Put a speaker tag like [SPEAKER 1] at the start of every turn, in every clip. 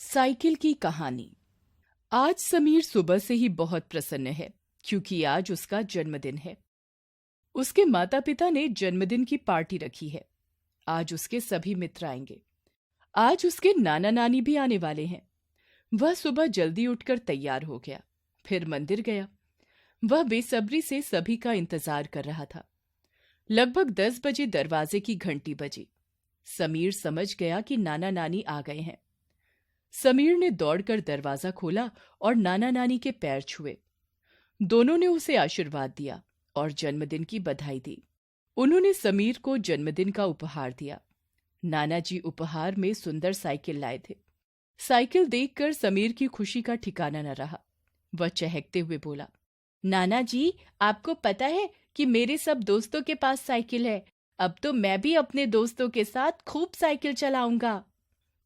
[SPEAKER 1] Cycle की कहानी। आज समीर सुबह से ही बहुत प्रसन्न है क्योंकि आज उसका जन्मदिन है। उसके माता पिता ने जन्मदिन की पार्टी रखी है। आज उसके सभी मित्र आएंगे। आज उसके नाना नानी भी आने वाले हैं। वह सुबह जल्दी उठकर तैयार हो गया, फिर मंदिर गया। वह बेसब्री से सभी का इंतजार कर रहा था। लगभग 10 बजे दरवाजे की घंटी बजी। समीर समझ गया कि नाना नानी आ गए हैं। समीर ने दौड़कर दरवाजा खोला और नाना नानी के पैर छुए। दोनों ने उसे आशीर्वाद दिया और जन्मदिन की बधाई दी। उन्होंने समीर को जन्मदिन का उपहार दिया। नाना जी उपहार में सुंदर साइकिल लाए थे। साइकिल देखकर समीर की खुशी का ठिकाना न रहा। वह चहकते हुए बोला, नाना जी, आपको पता है कि मेरे सब दोस्तों के पास साइकिल है। अब तो मैं भी अपने दोस्तों के साथ खूब साइकिल चलाऊंगा।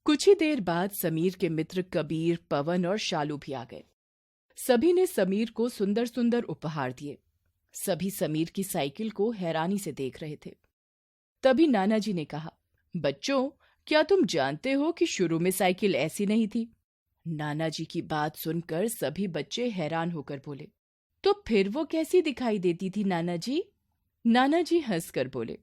[SPEAKER 1] कुछ ही देर बाद समीर के मित्र कबीर, पवन और शालू भी आ गए। सभी ने समीर को सुंदर सुंदर उपहार दिए। सभी समीर की साइकिल को हैरानी से देख रहे थे। तभी नाना जी ने कहा, बच्चों, क्या तुम जानते हो कि शुरू में साइकिल ऐसी नहीं थी? नाना जी की बात सुनकर सभी बच्चे हैरान होकर बोले, तो फिर वो कैसी दिखाई देती थी नाना जी? नाना जी हंसकर बोले,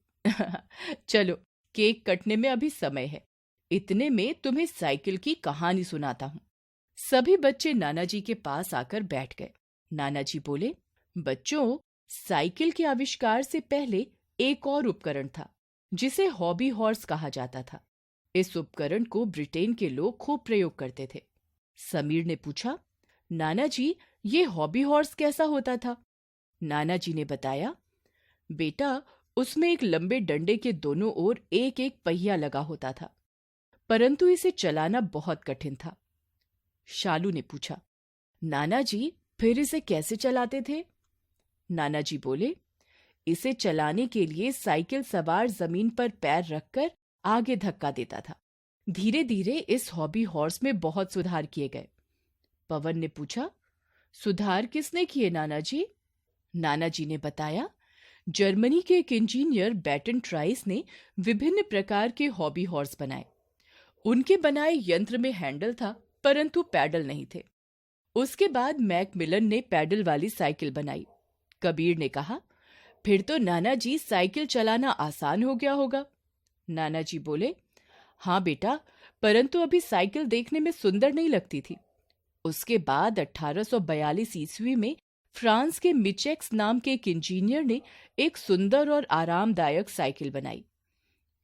[SPEAKER 1] चलो, केक कटने में अभी समय है। इतने में तुम्हें साइकिल की कहानी सुनाता हूँ। सभी बच्चे नाना जी के पास आकर बैठ गए। नाना जी बोले, बच्चों, साइकिल के आविष्कार से पहले एक और उपकरण था जिसे हॉबी हॉर्स कहा जाता था। इस उपकरण को ब्रिटेन के लोग खूब प्रयोग करते थे। समीर ने पूछा, नाना जी, ये हॉबी हॉर्स कैसा होता था? नाना जी ने बताया, बेटा, उसमें एक लंबे डंडे के दोनों ओर एक एक पहिया लगा होता था, परंतु इसे चलाना बहुत कठिन था। शालू ने पूछा, नाना जी, फिर इसे कैसे चलाते थे? नाना जी बोले, इसे चलाने के लिए साइकिल सवार जमीन पर पैर रखकर आगे धक्का देता था। धीरे धीरे इस हॉबी हॉर्स में बहुत सुधार किए गए। पवन ने पूछा, सुधार किसने किए नाना जी? नाना जी ने बताया, जर्मनी के एक इंजीनियर बैटन ट्राइस ने विभिन्न प्रकार के हॉबी हॉर्स बनाए। उनके बनाए यंत्र में हैंडल था, परंतु पैडल नहीं थे। उसके बाद मैकमिलन ने पैडल वाली साइकिल बनाई। कबीर ने कहा, फिर तो नाना जी साइकिल चलाना आसान हो गया होगा। नाना जी बोले, हाँ बेटा, परंतु अभी साइकिल देखने में सुंदर नहीं लगती थी। उसके बाद 1842 ईस्वी में फ्रांस के मिचेक्स नाम के एक इंजीनियर ने एक सुंदर और आरामदायक साइकिल बनाई।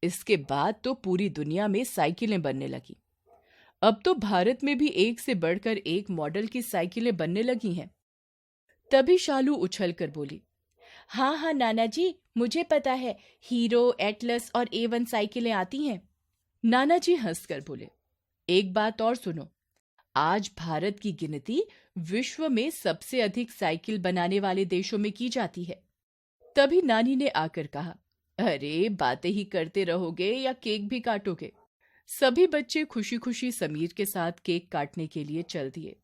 [SPEAKER 1] इसके बाद तो पूरी दुनिया में साइकिलें बनने लगी। अब तो भारत में भी एक से बढ़कर एक मॉडल की साइकिलें बनने लगी हैं। तभी शालू उछलकर बोली, हाँ हाँ नाना जी, मुझे पता है, हीरो, एटलस और A1 साइकिलें आती हैं। नाना जी हंसकर बोले, एक बात और सुनो, आज भारत की गिनती विश्व में सबसे अधिक साइकिल बनाने वाले देशों में की जाती है। तभी नानी ने आकर कहा, अरे, बातें ही करते रहोगे या केक भी काटोगे? सभी बच्चे खुशी खुशी समीर के साथ केक काटने के लिए चल दिए।